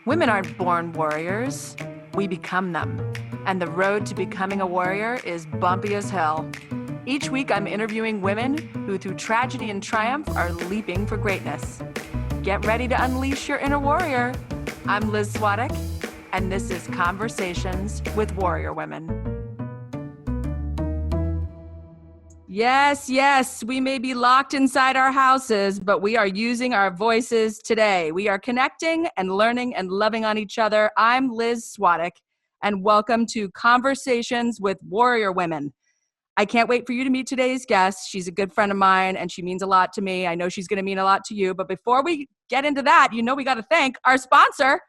Women aren't born warriors, we become them. And the road to becoming a warrior is bumpy as hell. Each week I'm interviewing women who through tragedy and triumph are leaping for greatness. Get ready to unleash your inner warrior. I'm Liz Swadek, and this is Conversations with Warrior Women. Yes, we may be locked inside our houses, but we are using our voices today. We are connecting and learning and loving on each other. I'm Liz Swadek, and welcome to Conversations with Warrior Women. I can't wait for you to meet today's guest. She's a good friend of mine, and she means a lot to me. I know she's going to mean a lot to you, but before we get into that, we got to thank our sponsor.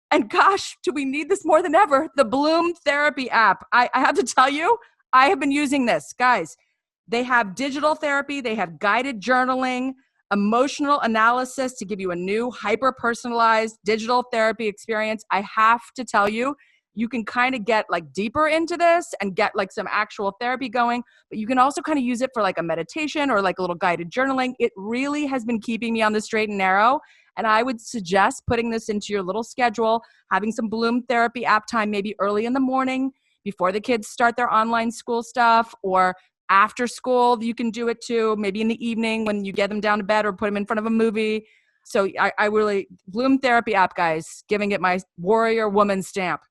And gosh, do we need this more than ever? The Bloom Therapy app. I have to tell you, I have been using this. Guys, they have digital therapy, they have guided journaling, emotional analysis to give you a new hyper-personalized digital therapy experience. I have to tell you, you can kind of get like deeper into this and get like some actual therapy going, but you can also kind of use it for like a meditation or like a little guided journaling. It really has been keeping me on the straight and narrow. And I would suggest putting this into your little schedule, having some Bloom Therapy app time, maybe early in the morning before the kids start their online school stuff, or after school, you can do it too, maybe in the evening when you get them down to bed or put them in front of a movie. So I really, Bloom Therapy app, guys, giving it my warrior woman stamp.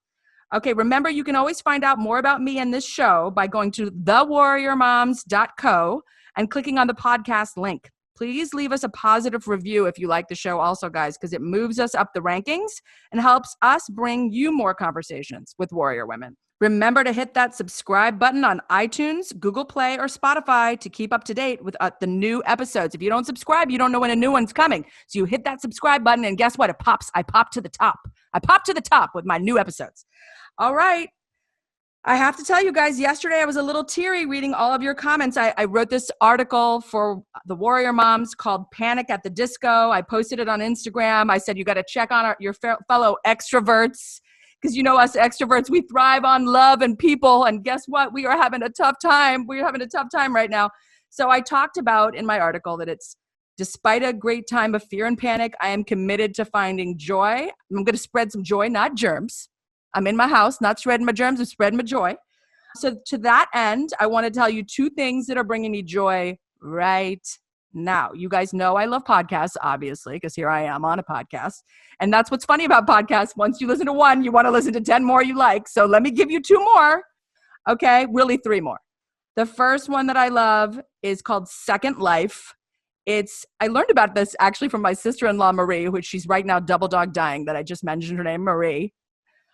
Okay, remember, you can always find out more about me and this show by going to thewarriormoms.co and clicking on the podcast link. Please leave us a positive review if you like the show also, guys, because it moves us up the rankings and helps us bring you more conversations with warrior women. Remember to hit that subscribe button on iTunes, Google Play, or Spotify to keep up to date with the new episodes. If you don't subscribe, you don't know when a new one's coming. So you hit that subscribe button, and guess what? It pops. I pop to the top. I pop to the top with my new episodes. All right. I have to tell you guys, yesterday I was a little teary reading all of your comments. I wrote this article for the Warrior Moms called Panic at the Disco. I posted it on Instagram. I said, you got to check on your fellow extroverts. Because us extroverts, we thrive on love and people. And guess what? We are having a tough time. We're having a tough time right now. So I talked about in my article that it's, despite a great time of fear and panic, I am committed to finding joy. I'm going to spread some joy, not germs. I'm in my house, not spreading my germs, I'm spreading my joy. So to that end, I want to tell you two things that are bringing me joy right now. You guys know I love podcasts, obviously, because here I am on a podcast. And that's what's funny about podcasts. Once you listen to one, you want to listen to 10 more you like. So let me give you two more. Okay, really three more. The first one that I love is called Second Life. I learned about this actually from my sister-in-law, Marie, which she's right now double dog dying, that I just mentioned her name, Marie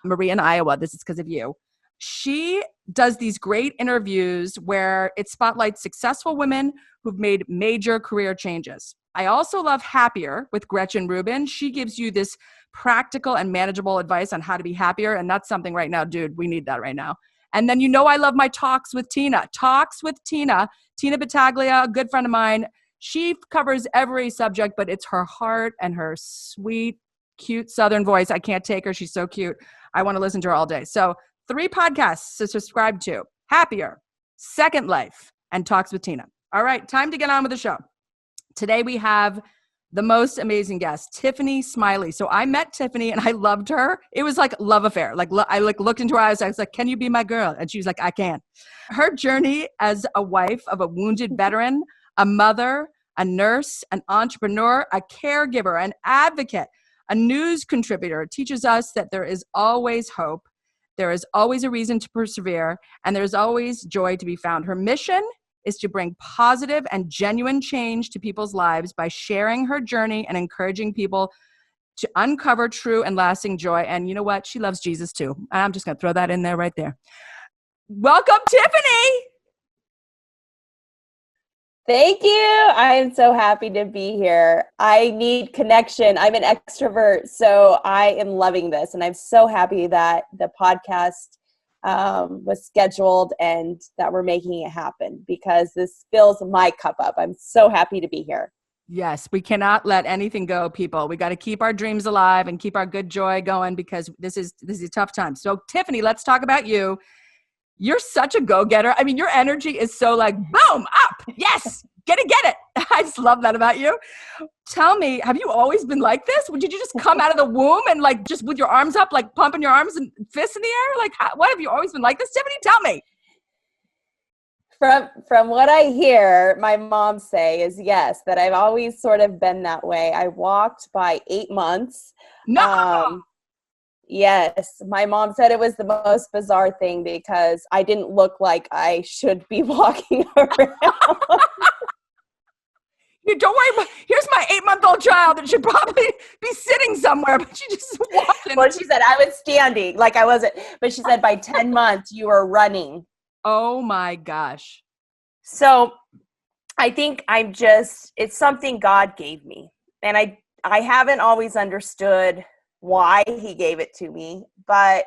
in Iowa. This is because of you. She does these great interviews where it spotlights successful women who've made major career changes. I also love Happier with Gretchen Rubin. She gives you this practical and manageable advice on how to be happier. And that's something right now, dude, we need that right now. And then I love my Talks with Tina. Talks with Tina. Tina Battaglia, a good friend of mine. She covers every subject, but it's her heart and her sweet, cute Southern voice. I can't take her. She's so cute. I want to listen to her all day. So 3 podcasts to subscribe to: Happier, Second Life, and Talks with Tina. All right, time to get on with the show. Today we have the most amazing guest, Tiffany Smiley. So I met Tiffany and I loved her. It was like love affair. I looked into her eyes. I was like, can you be my girl? And she was like, I can. Her journey as a wife of a wounded veteran, a mother, a nurse, an entrepreneur, a caregiver, an advocate, a news contributor, teaches us that there is always hope. There is always a reason to persevere, and there's always joy to be found. Her mission is to bring positive and genuine change to people's lives by sharing her journey and encouraging people to uncover true and lasting joy. And you know what? She loves Jesus too. I'm just going to throw that in there right there. Welcome, Tiffany. Thank you. I am so happy to be here. I need connection. I'm an extrovert, so I am loving this. And I'm so happy that the podcast was scheduled and that we're making it happen, because this fills my cup up. I'm so happy to be here. Yes, we cannot let anything go, people. We got to keep our dreams alive and keep our good joy going, because this is a tough time. So Tiffany, let's talk about you. You're such a go-getter. I mean, your energy is so like, boom, up. Yes, get it. I just love that about you. Tell me, have you always been like this? Did you just come out of the womb and like just with your arms up, like pumping your arms and fists in the air? Like, what have you always been like this? Tiffany, tell me. From what I hear my mom say is yes, that I've always sort of been that way. I walked by 8 months. No. Yes, my mom said it was the most bizarre thing because I didn't look like I should be walking around. Don't worry. Here's my 8-month-old child that should probably be sitting somewhere, but she just walked in. Well, she said I was standing like I wasn't, but she said by 10 months you were running. Oh my gosh. So I think it's something God gave me. And I haven't always understood why he gave it to me, but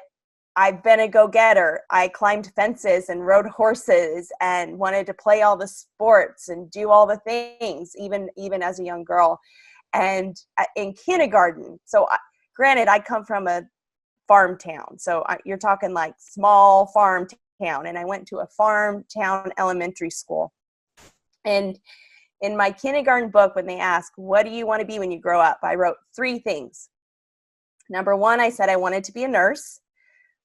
I've been a go-getter. I climbed fences and rode horses and wanted to play all the sports and do all the things, even as a young girl. And in kindergarten, so granted, I come from a farm town. So you're talking like small farm town. And I went to a farm town elementary school. And in my kindergarten book, when they ask, what do you want to be when you grow up? I wrote 3 things. Number 1, I said I wanted to be a nurse,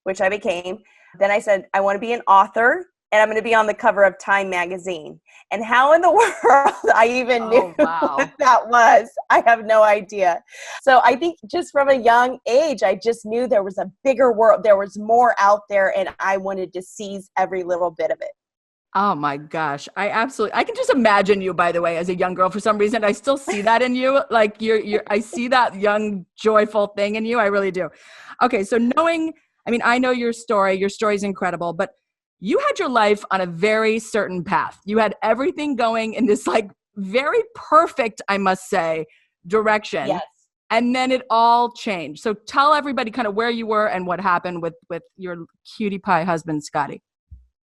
which I became. Then I said, I want to be an author, and I'm going to be on the cover of Time magazine. And how in the world I even knew what that was, I have no idea. So I think just from a young age, I just knew there was a bigger world. There was more out there, and I wanted to seize every little bit of it. Oh my gosh. I can just imagine you, by the way, as a young girl. For some reason, I still see that in you. Like I see that young, joyful thing in you. I really do. Okay. So I know your story is incredible, but you had your life on a very certain path. You had everything going in this like very perfect, I must say, direction. Yes. And then it all changed. So tell everybody kind of where you were and what happened with your cutie pie husband, Scotty.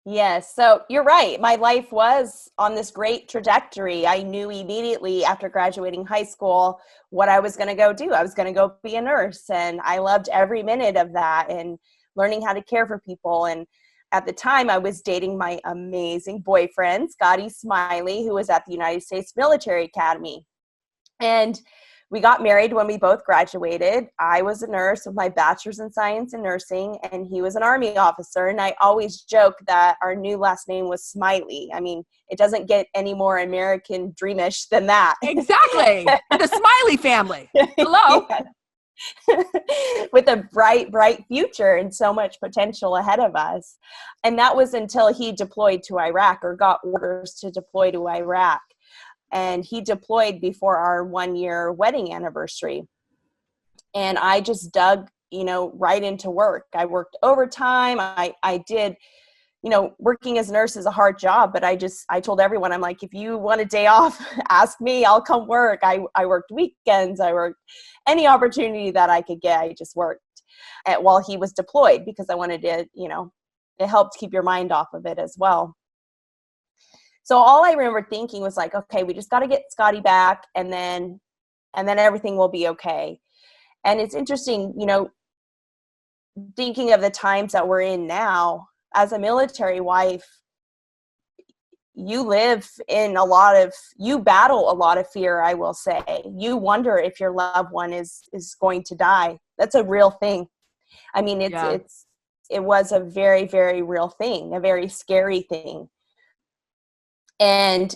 Yes. So you're right. My life was on this great trajectory. I knew immediately after graduating high school what I was going to go do. I was going to go be a nurse, and I loved every minute of that and learning how to care for people. And at the time I was dating my amazing boyfriend, Tiffany Smiley, who was at the United States Military Academy. And we got married when we both graduated. I was a nurse with my bachelor's in science and nursing, and he was an Army officer. And I always joke that our new last name was Smiley. I mean, it doesn't get any more American dreamish than that. Exactly. The Smiley family. Hello. With a bright, bright future and so much potential ahead of us. And that was until he deployed to Iraq, or got orders to deploy to Iraq. And he deployed before our 1-year wedding anniversary. And I just dug, right into work. I worked overtime. I did, working as a nurse is a hard job, but I told everyone, I'm like, if you want a day off, ask me, I'll come work. I worked weekends. I worked any opportunity that I could get. I just worked while he was deployed, because I wanted to, it helped keep your mind off of it as well. So all I remember thinking was like, okay, we just got to get Scotty back, and then everything will be okay. And it's interesting, thinking of the times that we're in now. As a military wife, you battle a lot of fear, I will say. You wonder if your loved one is going to die. That's a real thing. I mean, it was a very, very real thing, a very scary thing. And,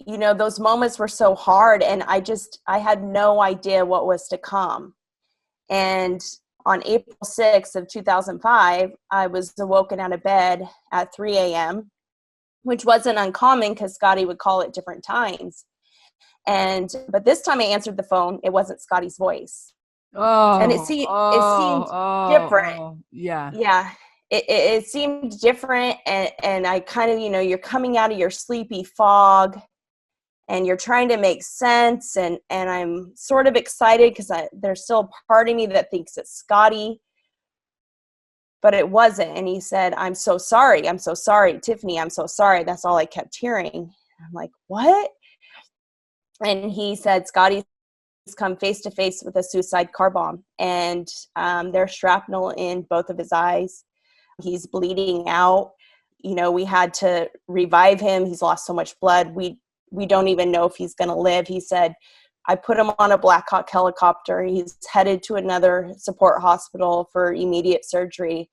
those moments were so hard, and I had no idea what was to come. And on April 6th of 2005, I was awoken out of bed at 3 a.m., which wasn't uncommon because Scotty would call at different times. But this time I answered the phone. It wasn't Scotty's voice. Oh, and it seemed different. Yeah. Yeah. It seemed different, and I kind of, you're coming out of your sleepy fog, and you're trying to make sense, and I'm sort of excited because there's still a part of me that thinks it's Scotty, but it wasn't. And he said, I'm so sorry, Tiffany, I'm so sorry. That's all I kept hearing. I'm like, what? And he said, Scotty's come face to face with a suicide car bomb, and there's shrapnel in both of his eyes. He's bleeding out. We had to revive him. He's lost so much blood. We we don't even know if he's going to live. He said, I put him on a Black Hawk helicopter. He's headed to another support hospital for immediate surgery.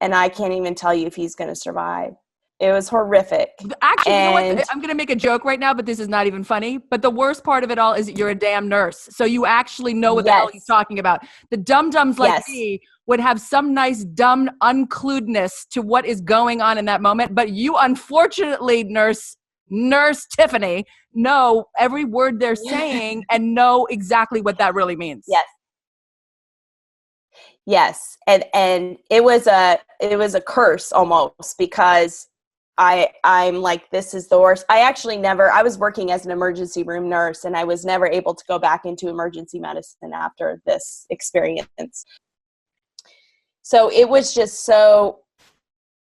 And I can't even tell you if he's going to survive. It was horrific. Actually, you know what? I'm going to make a joke right now, but this is not even funny. But the worst part of it all is that you're a damn nurse. So you actually know what the hell he's talking about. The dum-dums like me would have some nice dumb uncluedness to what is going on in that moment. But you, unfortunately, Nurse Tiffany, know every word they're saying and know exactly what that really means. Yes. And it was a curse almost, because I'm like, this is the worst. I was working as an emergency room nurse, and I was never able to go back into emergency medicine after this experience. So it was just so,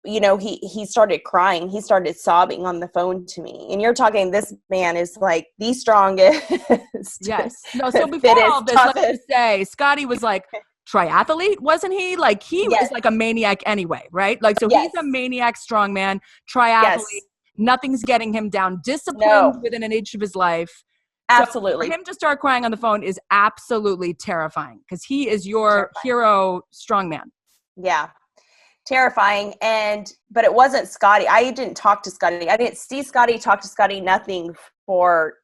he started crying. He started sobbing on the phone to me. And you're talking, this man is like the strongest. Yes. No, so before all this, let me just say, Scotty was like, triathlete, wasn't he? Like he was like a maniac anyway, right? Like, so he's a maniac strongman, triathlete. Nothing's getting him down, disciplined within an inch of his life. Absolutely. So for him to start crying on the phone is absolutely terrifying, because he is your hero strongman. Yeah. Terrifying. But it wasn't Scotty. I didn't talk to Scotty. I didn't see Scotty, talk to Scotty, nothing for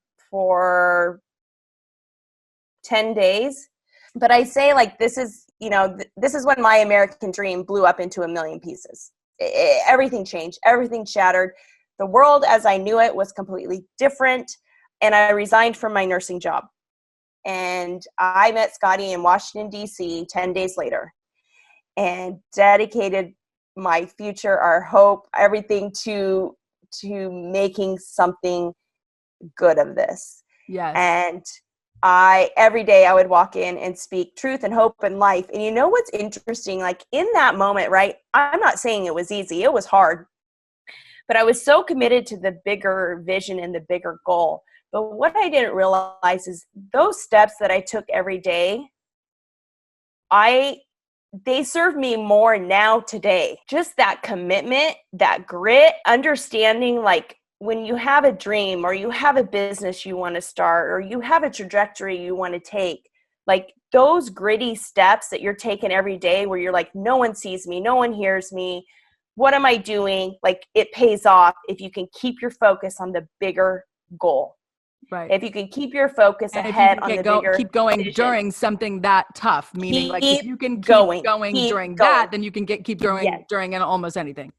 10 days. But I say, like, this is when my American dream blew up into a million pieces. Everything changed. Everything shattered. The world as I knew it was completely different. And I resigned from my nursing job. And I met Scotty in Washington, D.C. 10 days later, and dedicated my future, our hope, everything to making something good of this. Yes. And every day I would walk in and speak truth and hope and life. And you know what's interesting? Like in that moment, right? I'm not saying it was easy. It was hard. But I was so committed to the bigger vision and the bigger goal. But what I didn't realize is those steps that I took every day, they serve me more now today. Just that commitment, that grit, understanding, like, when you have a dream or you have a business you want to start or you have a trajectory you want to take, like those gritty steps that you're taking every day where you're like, no one sees me, no one hears me, what am I doing? Like, it pays off if you can keep your focus on the bigger goal. Right. If you can keep your focus ahead on the bigger keep going vision. During something that tough, meaning like if you can keep going during that, then you can keep going during almost anything.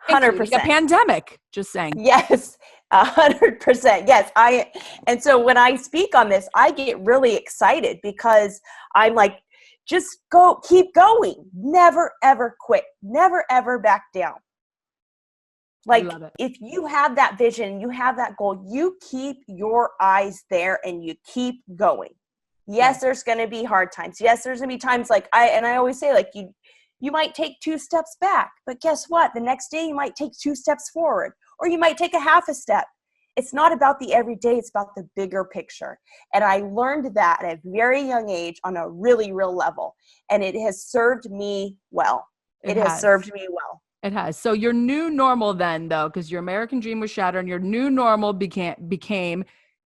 100%. A pandemic, just saying. Yes, 100%. Yes, and so when I speak on this, I get really excited because I'm like, just keep going. Never, ever quit. Never, ever back down. Like, if you have that vision, you have that goal, you keep your eyes there and you keep going. Yes, there's going to be hard times. Yes, there's going to be times like I always say, like, you might take 2 steps back, but guess what? The next day you might take 2 steps forward, or you might take a half a step. It's not about the everyday, it's about the bigger picture. And I learned that at a very young age on a really real level. And it has served me well. It has served me well. It has. So your new normal then, though, because your American dream was shattered and your new normal became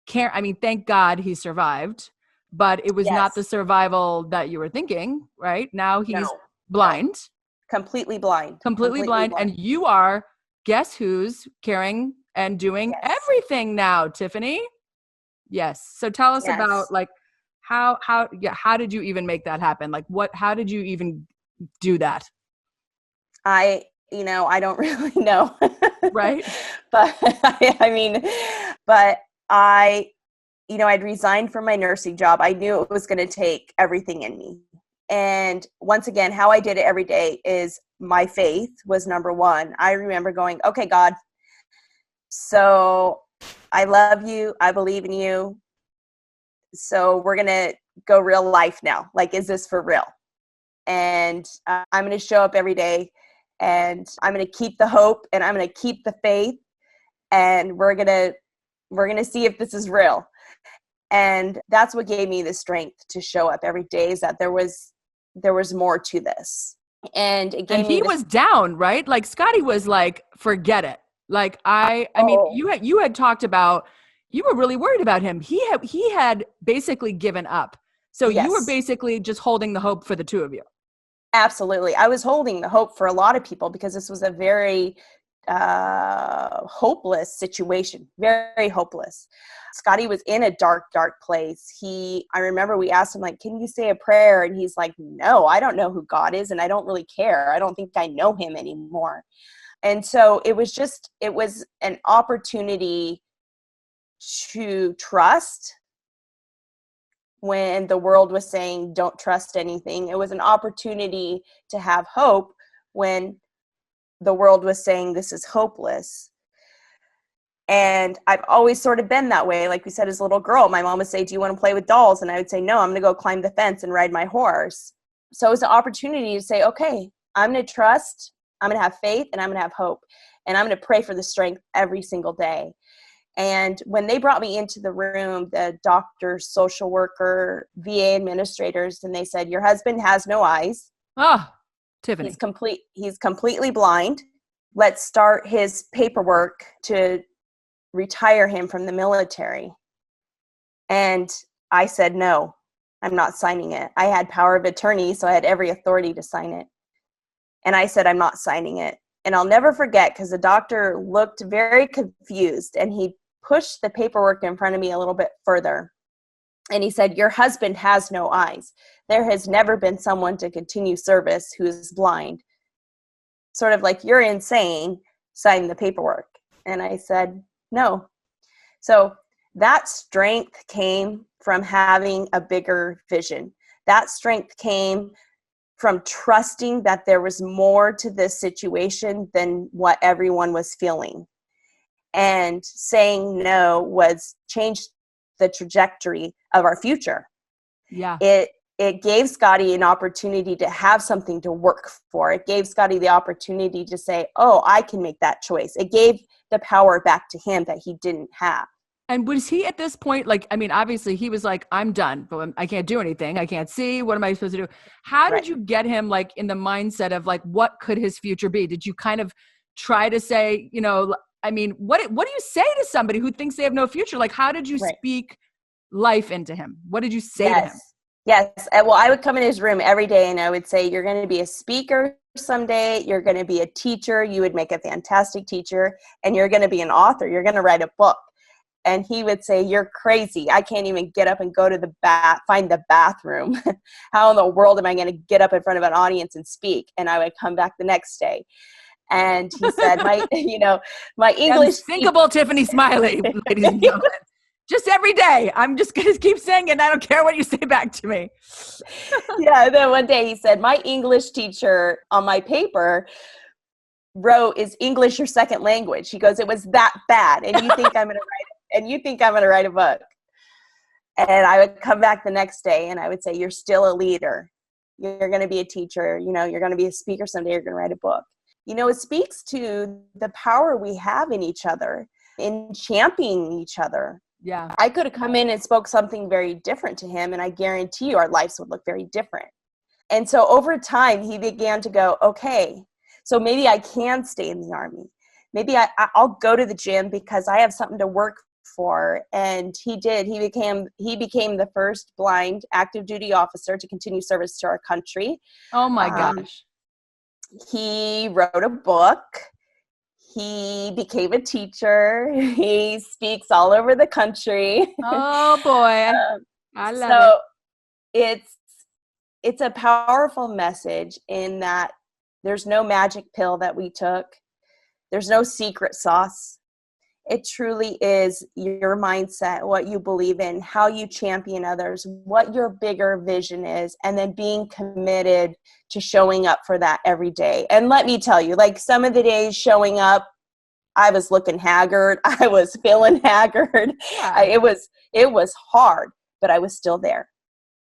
care. I mean, thank God he survived, but it was not the survival that you were thinking, right? Now he's blind. Completely blind. Completely blind. And you are, guess who's caring and doing everything now, Tiffany? Yes. So tell us about, like, how did you even make that happen? Like, how did you even do that? I don't really know. Right. But I'd resigned from my nursing job. I knew it was going to take everything in me. And once again, how I did it every day is my faith was number one. I remember going, okay, God, so I love you. I believe in you. So we're going to go real life now. Like, is this for real? And I'm going to show up every day, and I'm going to keep the hope, and I'm going to keep the faith, and we're going to see if this is real. And that's what gave me the strength to show up every day, is that there was more to this. And it gave me was down, right? Like Scotty was like, forget it. Like I mean, you had talked about, you were really worried about him. He had basically given up. So you were Yes. basically just holding the hope for the two of you. Absolutely. I was holding the hope for a lot of people because this was a very hopeless situation, very hopeless. Scotty was in a dark, dark place. I remember we asked him, like, can you say a prayer? And he's like, no, I don't know who God is, and I don't really care. I don't think I know him anymore. And so it was an opportunity to trust when the world was saying, don't trust anything. It was an opportunity to have hope when the world was saying, this is hopeless. And I've always sort of been that way. Like we said, as a little girl, my mom would say, do you want to play with dolls? And I would say, no, I'm going to go climb the fence and ride my horse. So it was an opportunity to say, okay, I'm going to trust, I'm going to have faith, and I'm going to have hope. And I'm going to pray for the strength every single day. And when they brought me into the room, the doctors, social worker, VA administrators, and they said, your husband has no eyes. Oh, Tiffany. He's completely blind. Let's start his paperwork to retire him from the military. And I said, no, I'm not signing it. I had power of attorney, so I had every authority to sign it. And I said, I'm not signing it. And I'll never forget, because the doctor looked very confused, and he pushed the paperwork in front of me a little bit further. And he said, your husband has no eyes. There has never been someone to continue service who is blind. Sort of like, you're insane, sign the paperwork. And I said, no. So that strength came from having a bigger vision. That strength came from trusting that there was more to this situation than what everyone was feeling. And saying no was changed the trajectory of our future. Yeah. It gave Scotty an opportunity to have something to work for. It gave Scotty the opportunity to say, oh, I can make that choice. It gave the power back to him that he didn't have. And was he at this point, like, I mean, obviously he was like, I'm done, but I can't do anything. I can't see. What am I supposed to do? How did you get him like in the mindset of like, what could his future be? Did you kind of try to say, you know, I mean, what do you say to somebody who thinks they have no future? Like, how did you speak life into him? What did you say to him? Yes. Well, I would come in his room every day and I would say, you're going to be a speaker someday. You're going to be a teacher. You would make a fantastic teacher, and you're going to be an author. You're going to write a book. And he would say, you're crazy. I can't even get up and go to find the bathroom. How in the world am I going to get up in front of an audience and speak? And I would come back the next day. And he said, my English. Unshakable Tiffany Smiley, ladies and gentlemen. Just every day. I'm just going to keep saying it. I don't care what you say back to me. Yeah. Then one day he said, my English teacher on my paper wrote, is English your second language? He goes, it was that bad. And you think I'm going to write a book? And I would come back the next day and I would say, you're still a leader. You're going to be a teacher. You know, you're going to be a speaker someday. You're going to write a book. You know, it speaks to the power we have in each other, in championing each other. Yeah. I could have come in and spoke something very different to him, and I guarantee you our lives would look very different. And so over time, he began to go, okay, so maybe I can stay in the Army. Maybe I'll go to the gym because I have something to work for. And he did. He became the first blind active duty officer to continue service to our country. Oh my gosh. He wrote a book. He became a teacher. He speaks all over the country. Oh boy. I love it. It's a powerful message in that there's no magic pill that we took. There's no secret sauce. It truly is your mindset, what you believe in, how you champion others, what your bigger vision is, and then being committed to showing up for that every day. And let me tell you, like some of the days showing up, I was looking haggard. I was feeling haggard. Yeah. It was hard, but I was still there.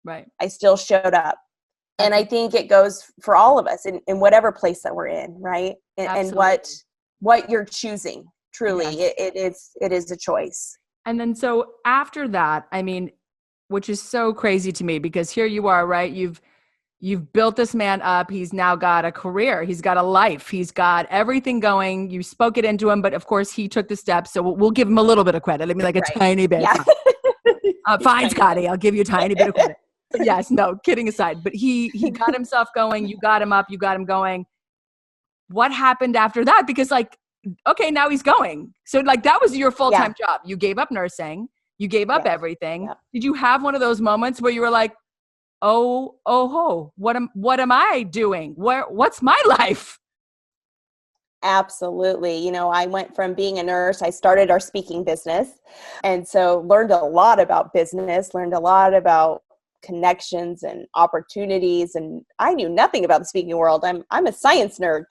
Right. I still showed up. And I think it goes for all of us in whatever place that we're in, right? And what you're choosing. Truly, yes. It is a choice. And then so after that, I mean, which is so crazy to me because here you are, right? You've You've built this man up. He's now got a career. He's got a life. He's got everything going. You spoke it into him, but of course he took the steps. So we'll give him a little bit of credit. I mean, like a tiny bit. Yeah. Fine, Scotty. I'll give you a tiny bit of credit. But yes, no, kidding aside. But he got himself going. You got him up. You got him going. What happened after that? Because like, okay, now he's going. So like that was your full-time job. You gave up nursing. You gave up everything. Yeah. Did you have one of those moments where you were like, what am I doing? What's my life? Absolutely. You know, I went from being a nurse, I started our speaking business. And so learned a lot about business, learned a lot about connections and opportunities. And I knew nothing about the speaking world. I'm a science nerd.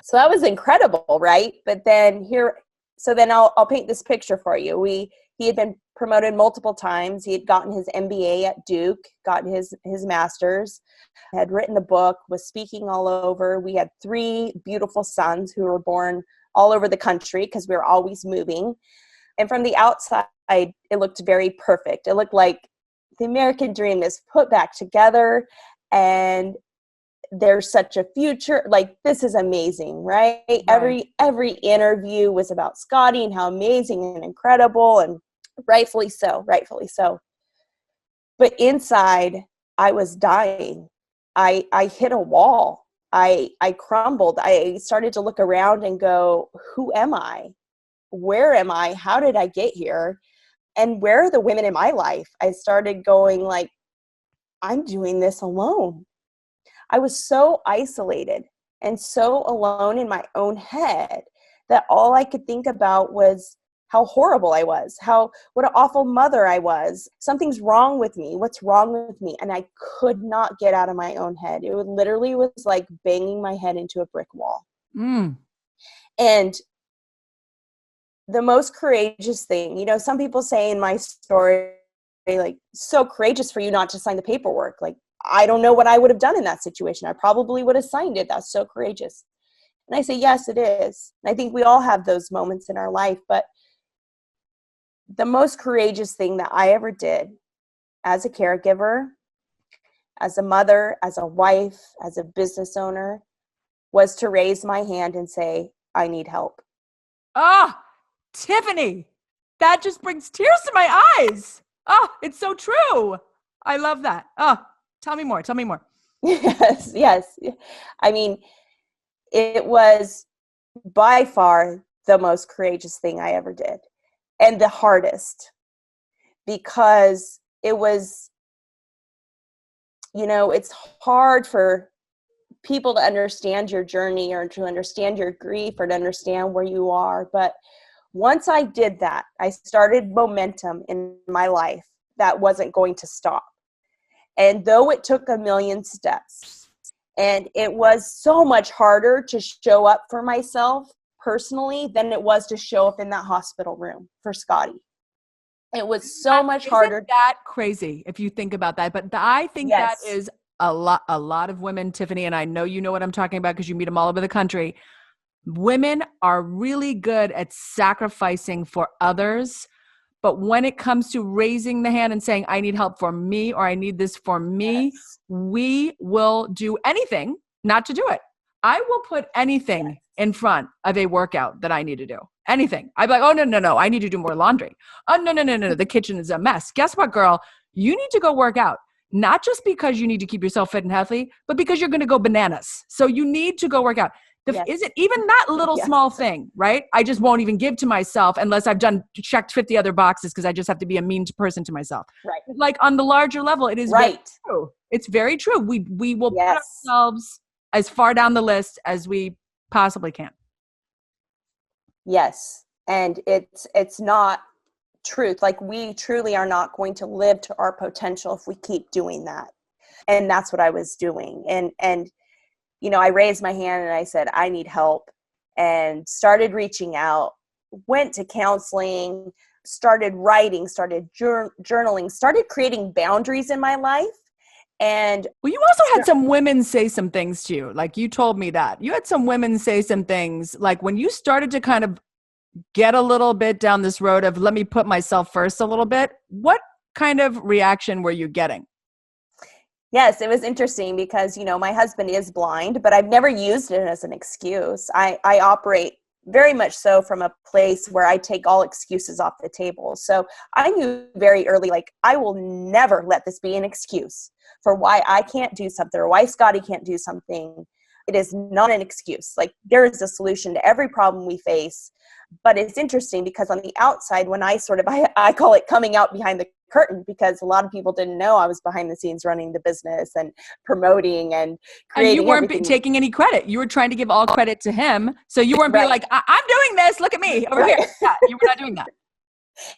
So that was incredible, right? But then I'll paint this picture for you. He had been promoted multiple times. He had gotten his MBA at Duke, gotten his master's, had written a book, was speaking all over. We had 3 beautiful sons who were born all over the country because we were always moving. And from the outside, it looked very perfect. It looked like the American dream is put back together and there's such a future. Like, this is amazing, right? Every interview was about Scotty and how amazing and incredible, and rightfully so. But inside, I was dying. I hit a wall. I crumbled. I started to look around and go, who am I? Where am I? How did I get here? And where are the women in my life? I started going like, I'm doing this alone. I was so isolated and so alone in my own head that all I could think about was how horrible I was, what an awful mother I was. Something's wrong with me. What's wrong with me? And I could not get out of my own head. It literally was like banging my head into a brick wall. And the most courageous thing, you know, some people say in my story, like, so courageous for you not to sign the paperwork. Like, I don't know what I would have done in that situation. I probably would have signed it. That's so courageous. And I say, yes, it is. And I think we all have those moments in our life. But the most courageous thing that I ever did as a caregiver, as a mother, as a wife, as a business owner, was to raise my hand and say, I need help. Ah, Tiffany, that just brings tears to my eyes. Oh, it's so true. I love that. Oh, tell me more. Yes. I mean, it was by far the most courageous thing I ever did, and the hardest, because it was, you know, it's hard for people to understand your journey or to understand your grief or to understand where you are. But once I did that, I started momentum in my life that wasn't going to stop. And though it took a million steps, and it was so much harder to show up for myself personally than it was to show up in that hospital room for Scotty. It was so much harder. Isn't that crazy if you think about that? But I think that is a lot of women, Tiffany, and I know you know what I'm talking about because you meet them all over the country. Women are really good at sacrificing for others. But when it comes to raising the hand and saying, I need help for me, or I need this for me, we will do anything not to do it. I will put anything in front of a workout that I need to do. Anything. I'd be like, oh, no. I need to do more laundry. Oh, no. The kitchen is a mess. Guess what, girl? You need to go work out. Not just because you need to keep yourself fit and healthy, but because you're going to go bananas. So you need to go work out. Is it even that little small thing, right? I just won't even give to myself unless I've checked 50 other boxes because I just have to be a mean person to myself. Right. Like on the larger level, it is very true. It's very true. We will put ourselves as far down the list as we possibly can. Yes. And it's not truth. Like, we truly are not going to live to our potential if we keep doing that. And that's what I was doing. And you know, I raised my hand and I said, I need help, and started reaching out, went to counseling, started writing, started journaling, started creating boundaries in my life. And well, you also had some women say some things to you. Like, you told me that you had some women say some things, like when you started to kind of get a little bit down this road of let me put myself first a little bit. What kind of reaction were you getting? Yes, it was interesting because, my husband is blind, but I've never used it as an excuse. I operate very much so from a place where I take all excuses off the table. So I knew very early, like, I will never let this be an excuse for why I can't do something or why Scotty can't do something. It is not an excuse. Like, there is a solution to every problem we face. But it's interesting because on the outside, when I call it coming out behind the curtain, because a lot of people didn't know I was behind the scenes running the business and promoting and And you creating weren't everything. taking any credit. You were trying to give all credit to him. So you weren't being Right. like, I'm doing this. Look at me over Right. here. Yeah, you were not doing that.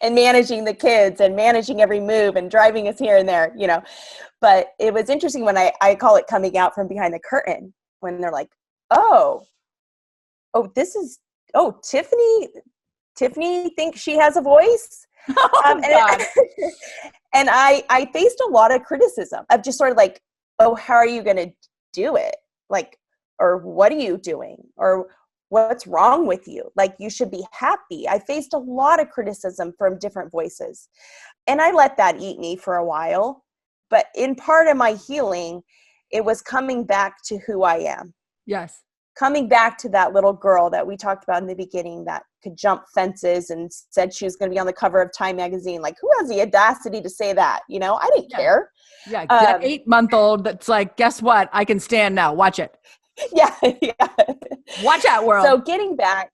And managing the kids and managing every move and driving us here and there, But it was interesting when I call it coming out from behind the curtain, when they're like, oh, this is, Tiffany thinks she has a voice. Oh, God. And I faced a lot of criticism of just sort of like, oh, how are you going to do it? Like, or what are you doing? Or what's wrong with you? Like, you should be happy. I faced a lot of criticism from different voices. And I let that eat me for a while. But in part of my healing, it was coming back to who I am. Yes. Coming back to that little girl that we talked about in the beginning that could jump fences and said she was going to be on the cover of Time magazine. Like, who has the audacity to say that? I didn't care. Yeah. That 8-month-old that's like, guess what? I can stand now. Watch it. Yeah. Watch out, world. So getting back,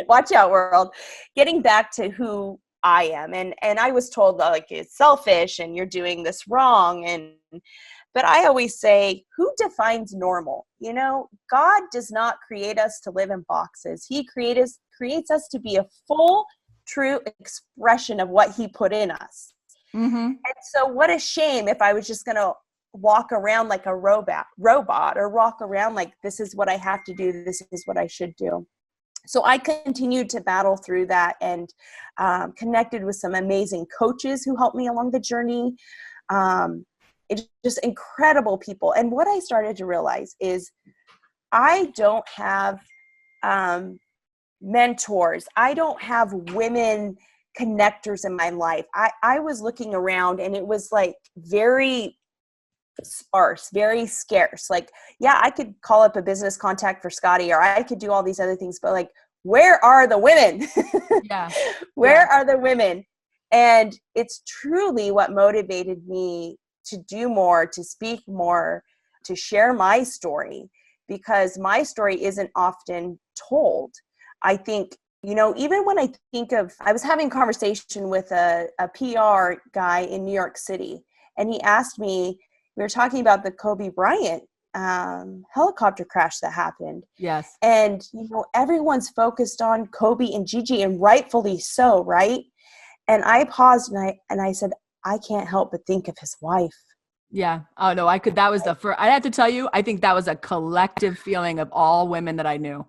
watch out, world. Getting back to who I am. And I was told, like, it's selfish and you're doing this wrong. But I always say, who defines normal? God does not create us to live in boxes. He creates us to be a full, true expression of what he put in us. Mm-hmm. And so what a shame if I was just going to walk around like a robot or walk around like, this is what I have to do. This is what I should do. So I continued to battle through that and connected with some amazing coaches who helped me along the journey. It's just incredible people. And what I started to realize is I don't have mentors. I don't have women connectors in my life. I was looking around and it was like very sparse, very scarce. Like, yeah, I could call up a business contact for Scotty, or I could do all these other things, but like, where are the women? Yeah. Where are the women? And it's truly what motivated me to do more, to speak more, to share my story, because my story isn't often told. I think, even when I was having a conversation with a PR guy in New York City, and he asked me, we were talking about the Kobe Bryant helicopter crash that happened. Yes. And, everyone's focused on Kobe and Gigi, and rightfully so, right? And I paused and I said, I can't help but think of his wife. Yeah. Oh, no, that was the first, I have to tell you, I think that was a collective feeling of all women that I knew.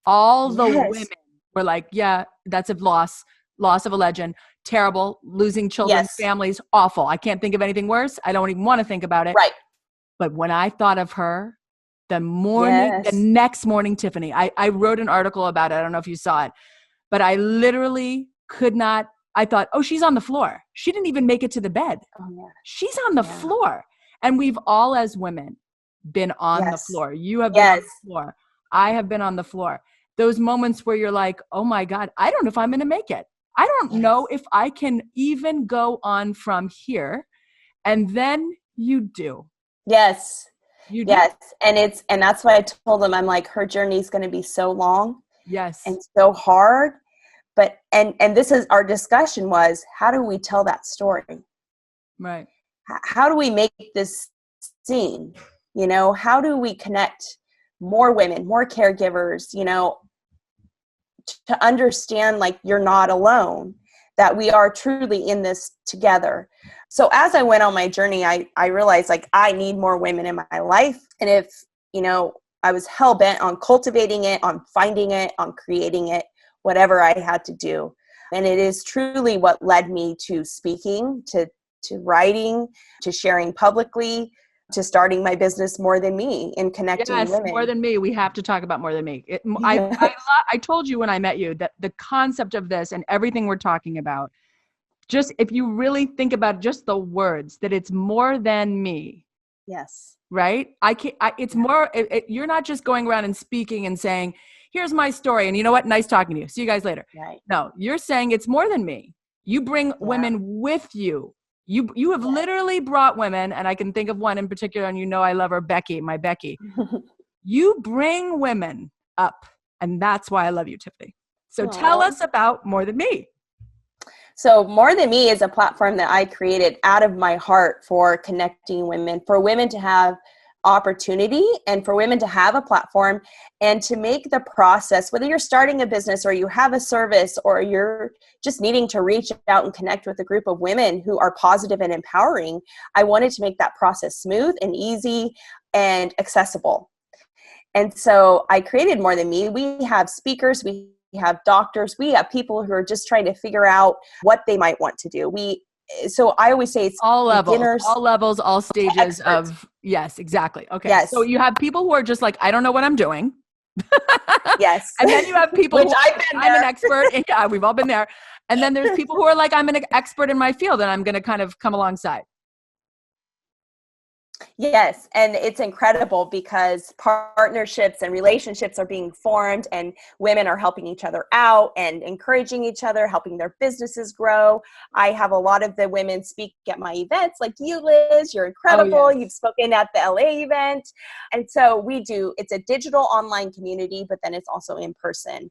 All the women were like, yeah, that's a loss of a legend. Terrible, losing children, families, awful. I can't think of anything worse. I don't even want to think about it. Right. But when I thought of her, the next morning, Tiffany, I wrote an article about it. I don't know if you saw it, but I literally could not. I thought, oh, she's on the floor. She didn't even make it to the bed. Oh, yeah. She's on the floor. And we've all, as women, been on the floor. You have been on the floor. I have been on the floor. Those moments where you're like, oh my God, I don't know if I'm going to make it. I don't know if I can even go on from here. And then you do. Yes. You do. Yes. And that's why I told them, I'm like, her journey is going to be so long. Yes. And so hard. But, and this is our discussion was, how do we tell that story? Right. How do we make this scene? How do we connect more women, more caregivers, to understand, like, you're not alone, that we are truly in this together. So as I went on my journey, I realized, like, I need more women in my life. And if, I was hell bent on cultivating it, on finding it, on creating it, whatever I had to do. And it is truly what led me to speaking, to writing, to sharing publicly, to starting my business More Than Me in connecting women. More Than Me. We have to talk about More Than Me. I told you when I met you that the concept of this and everything we're talking about, just if you really think about just the words, that it's more than me. Yes. Right? It's more, you're not just going around and speaking and saying, here's my story. And you know what? Nice talking to you. See you guys later. Right. No, you're saying it's more than me. You bring women with you. You have literally brought women, and I can think of one in particular, and you know I love her, Becky, my Becky. You bring women up, and that's why I love you, Tiffany. So tell us about More Than Me. So More Than Me is a platform that I created out of my heart for connecting women, for women to have opportunity and for women to have a platform and to make the process, whether you're starting a business or you have a service or you're just needing to reach out and connect with a group of women who are positive and empowering, I wanted to make that process smooth and easy and accessible. And so I created More Than Me. We have speakers, we have doctors, we have people who are just trying to figure out what they might want to do. So I always say it's all beginners, levels, all stages of, yes, exactly. Okay. Yes. So you have people who are just like, I don't know what I'm doing. Yes. And then you have people Which who I'm an expert. And yeah, we've all been there. And then there's people who are like, I'm an expert in my field and I'm going to kind of come alongside. Yes, and it's incredible because partnerships and relationships are being formed and women are helping each other out and encouraging each other, helping their businesses grow. I have a lot of the women speak at my events like you, Liz. You're incredible. Oh, yes. You've spoken at the LA event. And so it's a digital online community, but then it's also in person.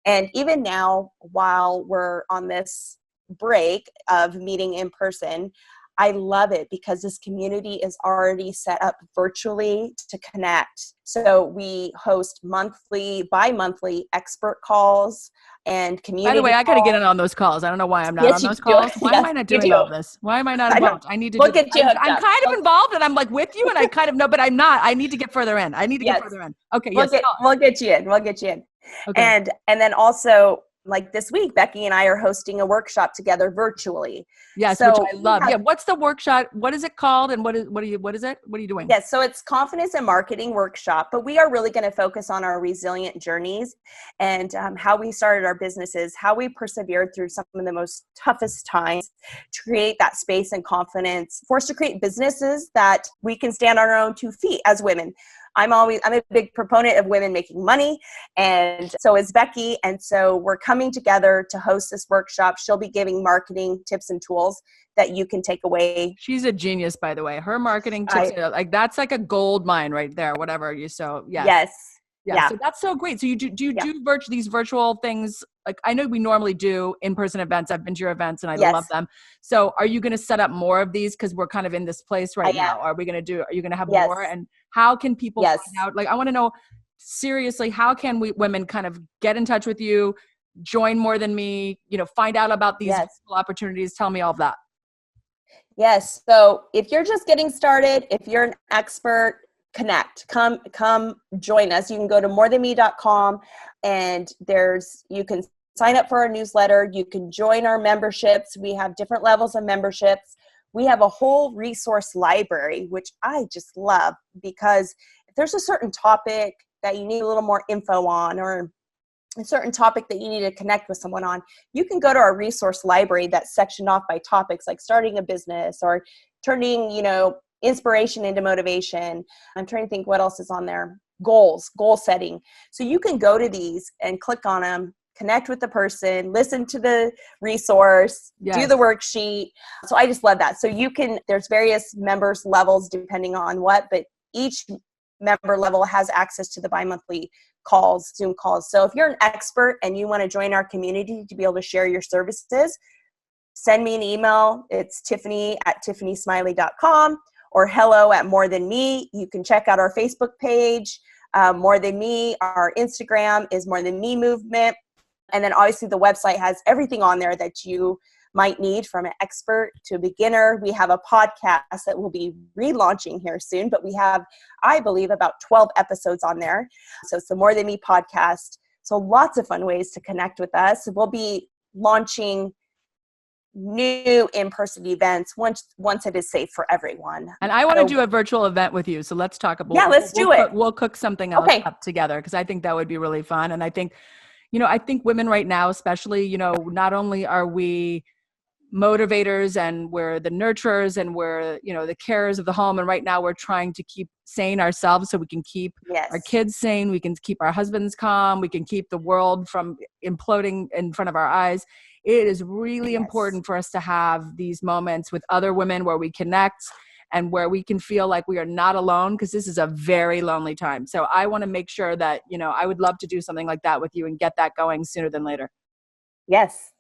And even now, while we're on this break of meeting in person, I love it because this community is already set up virtually to connect. So we host bi-monthly expert calls and community. By the way, I got to get in on those calls. I don't know why I'm not on those calls. Why am I not doing all this? Why am I not involved? I need to we'll get you hooked I'm up. kind of involved and I'm like with you and I kind of know, but I'm not. I need to get further in. Okay. We'll get you in. We'll get you in. Okay. And then also, like this week, Becky and I are hosting a workshop together virtually. Yes, so which I love. What's the workshop? What is it called? And what is it? What are you doing? Yes, so it's Confidence and Marketing Workshop, but we are really going to focus on our resilient journeys and how we started our businesses, how we persevered through some of the most toughest times to create that space and confidence for us to create businesses that we can stand on our own 2 feet as women. I'm a big proponent of women making money, and so is Becky. And so we're coming together to host this workshop. She'll be giving marketing tips and tools that you can take away. She's a genius, by the way. Her marketing tips, that's like a gold mine right there, whatever you so. Yes. Yeah. So that's so great. So you do these virtual things? Like I know we normally do in-person events. I've been to your events and I love them. So are you going to set up more of these? Cause we're kind of in this place right now. Are you going to have more? And how can people find out? Like, I want to know seriously, how can women kind of get in touch with you, join More Than Me, find out about these opportunities? Tell me all of that. Yes. So if you're just getting started, if you're an expert, connect, come join us. You can go to morethanme.com and you can sign up for our newsletter. You can join our memberships. We have different levels of memberships. We have a whole resource library, which I just love because if there's a certain topic that you need a little more info on or a certain topic that you need to connect with someone on, you can go to our resource library that's sectioned off by topics like starting a business or turning, inspiration into motivation. I'm trying to think what else is on there. Goal setting. So you can go to these and click on them, connect with the person, listen to the resource, do the worksheet. So I just love that. So there's various members levels depending on but each member level has access to the bi-monthly calls, Zoom calls. So if you're an expert and you want to join our community to be able to share your services, send me an email. It's tiffany@tiffanysmiley.com or hello@morethanme. You can check out our Facebook page, More Than Me. Our Instagram is More Than Me Movement. And then obviously the website has everything on there that you might need from an expert to a beginner. We have a podcast that we'll be relaunching here soon, but we have, I believe, about 12 episodes on there. So it's the More Than Me podcast. So lots of fun ways to connect with us. We'll be launching new in-person events once it is safe for everyone. And I want to do a virtual event with you. So let's talk about let's do it. We'll cook something else up together because I think that would be really fun. And I think, I think women right now, especially, not only are we motivators and we're the nurturers and we're, the carers of the home. And right now we're trying to keep sane ourselves so we can keep our kids sane. We can keep our husbands calm. We can keep the world from imploding in front of our eyes. It is really important for us to have these moments with other women where we connect and where we can feel like we are not alone, because this is a very lonely time. So I want to make sure that, I would love to do something like that with you and get that going sooner than later. Yes,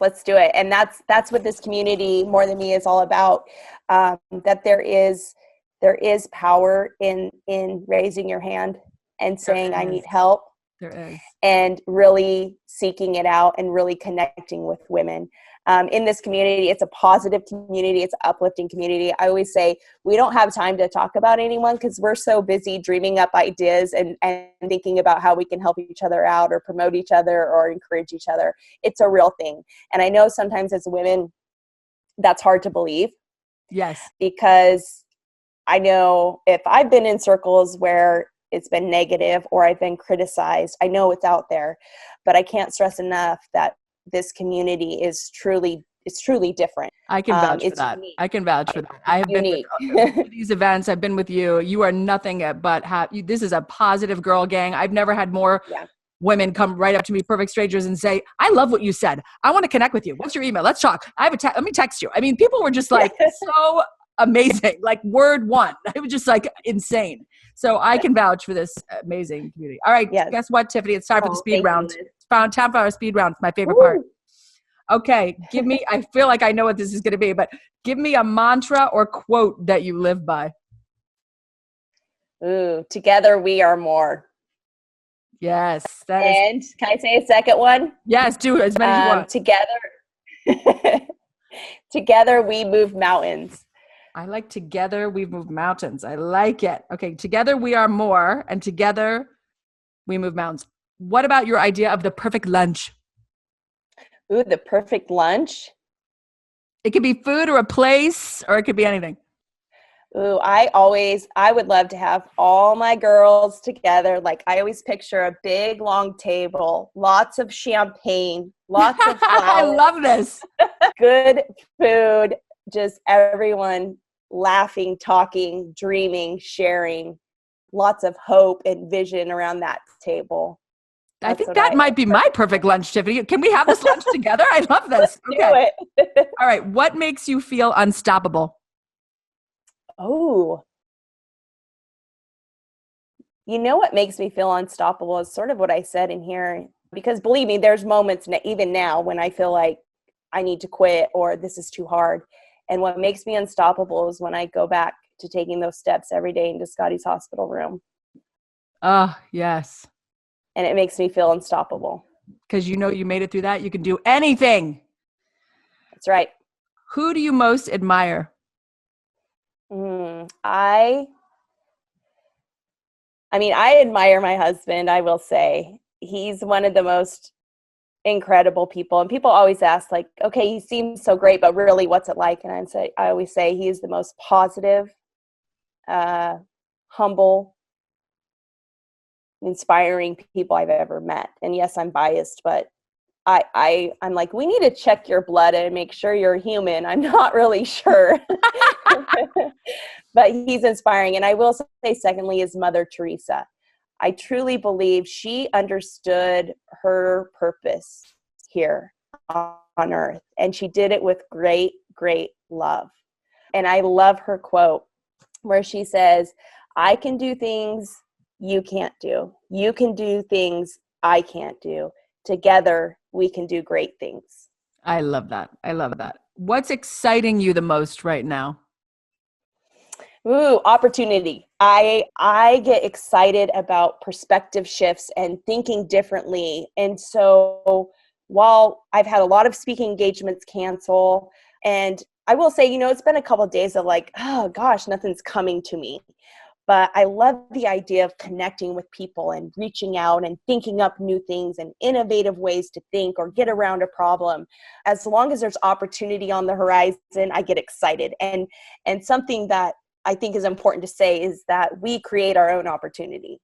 let's do it. And that's what this community, More Than Me, is all about. That there is power in raising your hand and saying, I need help. There is. And really seeking it out and really connecting with women. In this community, it's a positive community. It's an uplifting community. I always say we don't have time to talk about anyone because we're so busy dreaming up ideas and thinking about how we can help each other out or promote each other or encourage each other. It's a real thing. And I know sometimes as women, that's hard to believe. Yes. Because I know if I've been in circles where it's been negative or I've been criticized, I know it's out there, but I can't stress enough that this community is truly different. I can vouch for that. Unique. I can vouch for that. I have unique. been with these events. I've been with you. You are nothing but this is a positive girl gang. I've never had more women come right up to me, perfect strangers, and say, I love what you said. I want to connect with you. What's your email? Let's talk. Let me text you. I mean, people were just like so amazing, like word one. It was just like insane. So I can vouch for this amazing community. All right. Yes. Guess what, Tiffany? It's time for the speed round. It's time for our speed round. It's my favorite part. Okay. I feel like I know what this is going to be, but give me a mantra or quote that you live by. Ooh, together we are more. Yes. Can I say a second one? Yes, do as many as you want. Together we move mountains. I like together we move mountains. I like it. Okay, together we are more, and together we move mountains. What about your idea of the perfect lunch? Ooh, the perfect lunch? It could be food or a place, or it could be anything. Ooh, I would love to have all my girls together. Like I always picture a big, long table, lots of champagne, lots of flowers. I love this. Good food, just everyone laughing, talking, dreaming, sharing, lots of hope and vision around that table. I think that might be my perfect lunch, Tiffany. Can we have this lunch together? I love this. Okay. Do it. All right. What makes you feel unstoppable? Oh, what makes me feel unstoppable is sort of what I said in here, because believe me, there's moments even now when I feel like I need to quit or this is too hard. And what makes me unstoppable is when I go back to taking those steps every day into Scotty's hospital room. Oh, yes. And it makes me feel unstoppable. Because you made it through that. You can do anything. That's right. Who do you most admire? I admire my husband, I will say. He's one of the most incredible people. And people always ask, like, okay, he seems so great, but really what's it like? And I always say he's the most positive, humble, inspiring people I've ever met. And yes, I'm biased, but I'm like, we need to check your blood and make sure you're human. I'm not really sure. But he's inspiring. And I will say, secondly, is Mother Teresa. I truly believe she understood her purpose here on earth. And she did it with great, great love. And I love her quote where she says, I can do things you can't do. You can do things I can't do. Together, we can do great things. I love that. I love that. What's exciting you the most right now? Ooh, opportunity. I get excited about perspective shifts and thinking differently. And so while I've had a lot of speaking engagements cancel, and I will say, it's been a couple of days of like, oh gosh, nothing's coming to me. But I love the idea of connecting with people and reaching out and thinking up new things and innovative ways to think or get around a problem. As long as there's opportunity on the horizon, I get excited. And something that I think is important to say is that we create our own opportunity.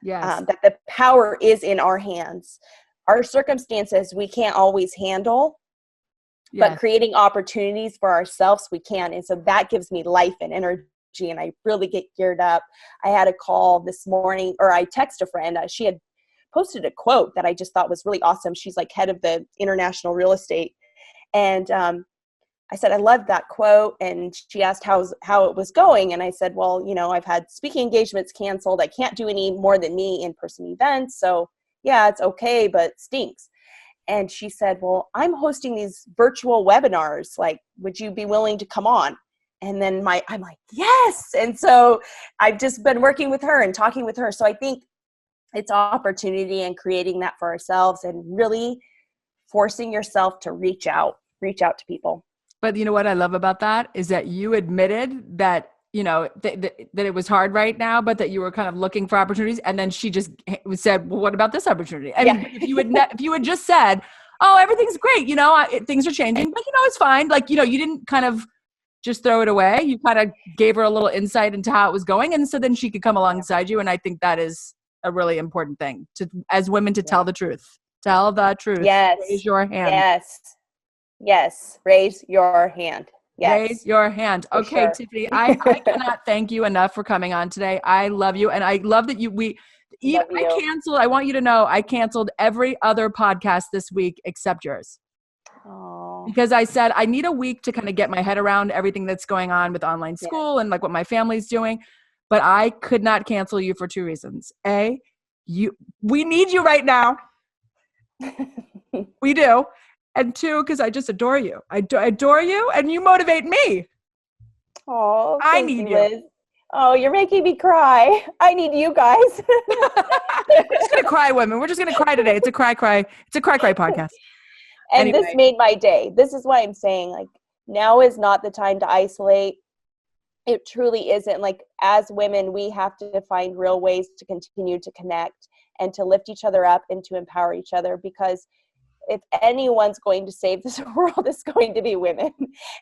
Yes. That the power is in our hands. Our circumstances we can't always handle, but creating opportunities for ourselves, we can. And so that gives me life and energy, and I really get geared up. I had a call this morning, or I texted a friend. She had posted a quote that I just thought was really awesome. She's like head of the international real estate. And I said, I loved that quote. And she asked how it was going. And I said, well, I've had speaking engagements canceled. I can't do any more than me in-person events. So yeah, it's okay, but stinks. And she said, well, I'm hosting these virtual webinars. Like, would you be willing to come on? And then I'm like, yes. And so I've just been working with her and talking with her. So I think it's opportunity and creating that for ourselves and really forcing yourself to reach out to people. But you know what I love about that is that you admitted that, that it was hard right now, but that you were kind of looking for opportunities. And then she just said, well, what about this opportunity? I mean, if you had just said, oh, everything's great, things are changing, but it's fine. Like, you didn't kind of just throw it away. You kind of gave her a little insight into how it was going. And so then she could come alongside you. And I think that is a really important thing as women to tell the truth. Tell the truth. Yes. Raise your hand. Yes. Raise your hand. Yes. Raise your hand. Okay, sure. Tiffany, I cannot thank you enough for coming on today. I love you. And I love that I want you to know I canceled every other podcast this week except yours. Oh. Because I said, I need a week to kind of get my head around everything that's going on with online school and like what my family's doing. But I could not cancel you for two reasons. A, we need you right now. We do. And two, because I just adore you. I adore you, and you motivate me. Oh, I need you. Liz. Oh, you're making me cry. I need you guys. We're just going to cry, women. We're just going to cry today. It's a cry. It's a cry podcast. And anyway. This made my day. This is why I'm saying, like, now is not the time to isolate. It truly isn't. Like, as women, we have to find real ways to continue to connect and to lift each other up and to empower each other, because if anyone's going to save this world, it's going to be women.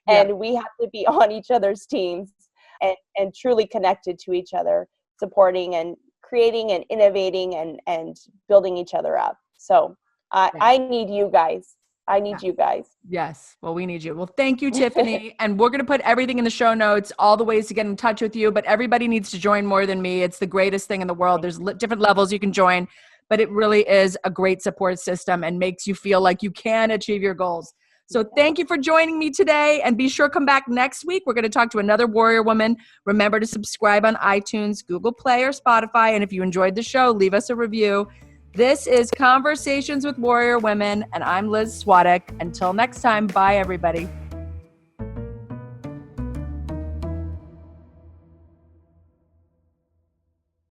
And we have to be on each other's teams and truly connected to each other, supporting and creating and innovating and building each other up. So I need you guys. I need you guys. Yes. Well, we need you. Well, thank you, Tiffany. And we're going to put everything in the show notes, all the ways to get in touch with you, but everybody needs to join More Than Me. It's the greatest thing in the world. There's different levels you can join, but it really is a great support system and makes you feel like you can achieve your goals. So thank you for joining me today, and be sure to come back next week. We're going to talk to another warrior woman. Remember to subscribe on iTunes, Google Play, or Spotify. And if you enjoyed the show, leave us a review. This is Conversations with Warrior Women, and I'm Liz Swadek. Until next time, bye, everybody.